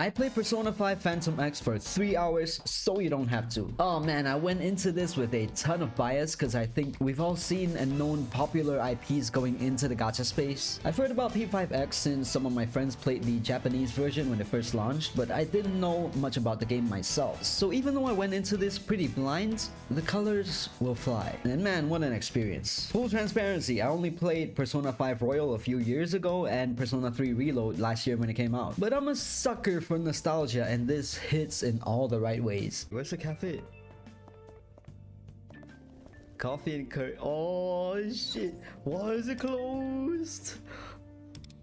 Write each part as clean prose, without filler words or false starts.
I played Persona 5 Phantom X for 3 hours, so you don't have to. Oh man, I went into this with a ton of bias because I think we've all seen and known popular IPs going into the gacha space. I've heard about P5X since some of my friends played the Japanese version when it first launched, but I didn't know much about the game myself. So even though I went into this pretty blind, the colors will fly. And man, what an experience. Full transparency, I only played Persona 5 Royal a few years ago and Persona 3 Reload last year when it came out. But I'm a sucker for nostalgia, and this hits in all the right ways. Where's the cafe? Coffee and curry. Oh shit. Why is it closed?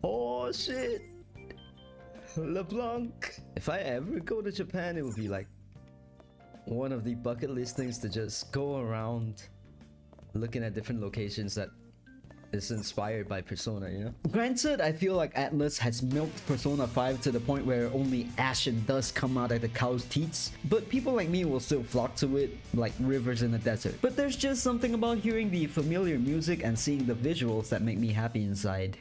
Oh shit. LeBlanc. If I ever go to Japan, it would be like one of the bucket list things to just go around looking at different locations that is inspired by Persona, you know? Granted, I feel like Atlus has milked Persona 5 to the point where only ash and dust come out of the cow's teats, but people like me will still flock to it like rivers in the desert. But there's just something about hearing the familiar music and seeing the visuals that make me happy inside.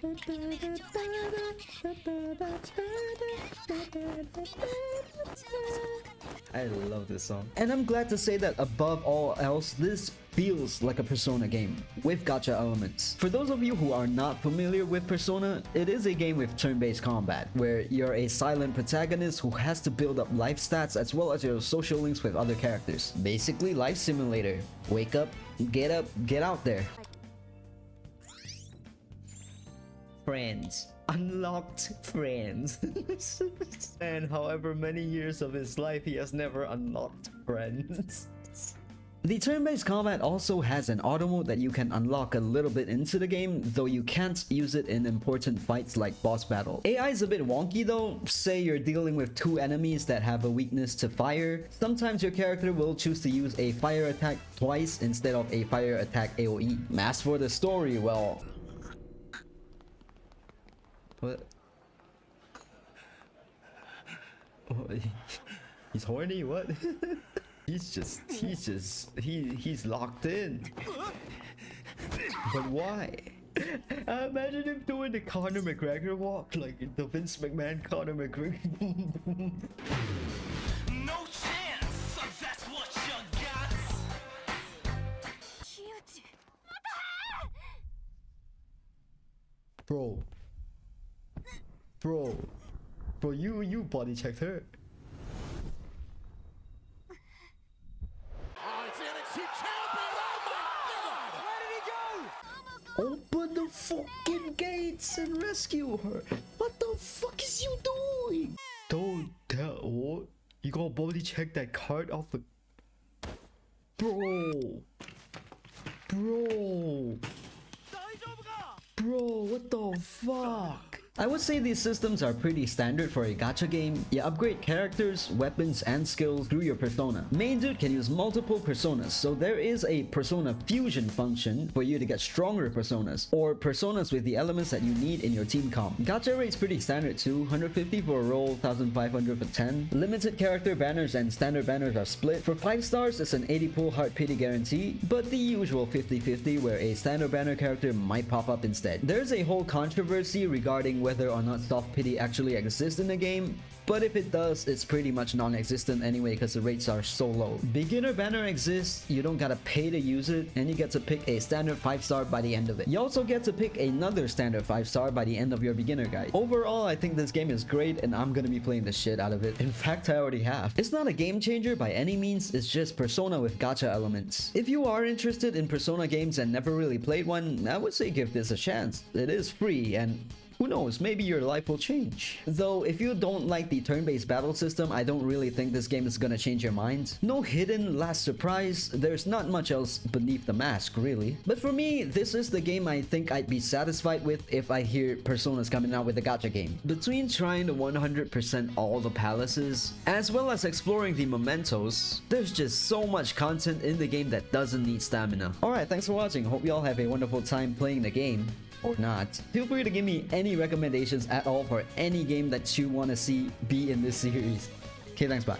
I love this song. And I'm glad to say that above all else, this feels like a Persona game with gacha elements. For those of you who are not familiar with Persona, it is a game with turn-based combat, where you're a silent protagonist who has to build up life stats as well as your social links with other characters. Basically, life simulator. Wake up, get out there. Friends. Unlocked friends. And however many years of his life, he has never unlocked friends. The turn-based combat also has an auto mode that you can unlock a little bit into the game, though you can't use it in important fights like boss battle. AI is a bit wonky though. Say you're dealing with two enemies that have a weakness to fire. Sometimes your character will choose to use a fire attack twice instead of a fire attack AoE. As for the story, well... What? Oh, he's horny? What? He's locked in. But why? Imagine him doing the Conor McGregor walk, like the Vince McMahon Conor McGregor. No chance! That's what you got! Cute! Bro, you body checked her. Open the fucking gates and rescue her. What the fuck is you doing? Don't tell what? You gotta body check that card off the... Bro, what the fuck? I would say these systems are pretty standard for a gacha game. You upgrade characters, weapons, and skills through your persona. Main dude can use multiple personas, so there is a persona fusion function for you to get stronger personas, or personas with the elements that you need in your team comp. Gacha rate's pretty standard too, 150 for a roll, 1500 for 10. Limited character banners and standard banners are split. For 5 stars, it's an 80 pull heart pity guarantee, but the usual 50-50 where a standard banner character might pop up instead. There's a whole controversy regarding whether or not soft pity actually exists in the game, but if it does, it's pretty much non-existent anyway because the rates are so low. Beginner banner exists, you don't gotta pay to use it, and you get to pick a standard 5-star by the end of it. You also get to pick another standard 5-star by the end of your beginner guide. Overall, I think this game is great and I'm gonna be playing the shit out of it. In fact, I already have. It's not a game changer by any means, it's just Persona with gacha elements. If you are interested in Persona games and never really played one, I would say give this a chance. It is free and who knows, maybe your life will change. Though, if you don't like the turn-based battle system, I don't really think this game is gonna change your mind. No hidden last surprise, there's not much else beneath the mask, really. But for me, this is the game I think I'd be satisfied with if I hear Persona's coming out with a gacha game. Between trying to 100% all the palaces, as well as exploring the mementos, there's just so much content in the game that doesn't need stamina. Alright, thanks for watching. Hope you all have a wonderful time playing the game. Or not. Feel free to give me any recommendations at all for any game that you want to see be in this series. Okay, thanks, bye.